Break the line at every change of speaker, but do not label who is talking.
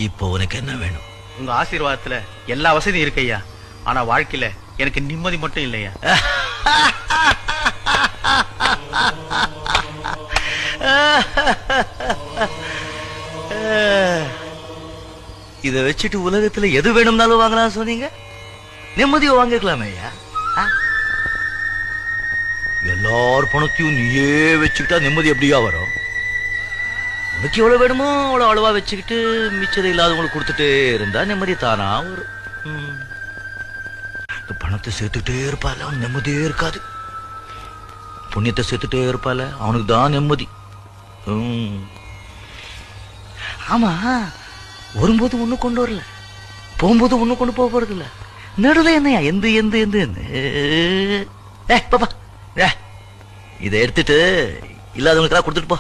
இப்போ உனக்கு என்ன வேணும்?
உங்க ஆசீர்வாதத்துல எல்லா வசதியும் இருக்கையா, ஆனா வாழ்க்கையில எனக்கு நிம்மதி மட்டும் இல்லையா.
இத வச்சுட்டு உலகத்துல எது வேணும்னாலும் வாங்கலாம் சொன்னீங்க, நிம்மதியை வாங்கிக்கலாமே ஐயா. எல்லார் பணத்தையும் நீயே வச்சுக்கிட்டா நிம்மதி எப்படியா வரும்? உனக்கு எவ்வளவு வேணுமோ அவ்வளவு அளவா வச்சுக்கிட்டு மிச்சதை இல்லாதவங்களுக்கு கொடுத்துட்டே இருந்தா நிம்மதி தானா வரும். பணத்தை சேர்த்துக்கிட்டே இருப்பால அவன் நிம்மதியே இருக்காது. புண்ணியத்தை சேர்த்துட்டே இருப்பால அவனுக்கு தான் நிம்மதி. ஆமா, வரும்போது ஒண்ணு கொண்டு வரல, போகும்போது ஒண்ணு கொண்டு போக போறது இல்ல. நடுல என்னையா எந்த எந்த எந்த பாப்பா இதை எடுத்துட்டு இல்லாதவங்களுக்கெல்லாம் கொடுத்துட்டு போ.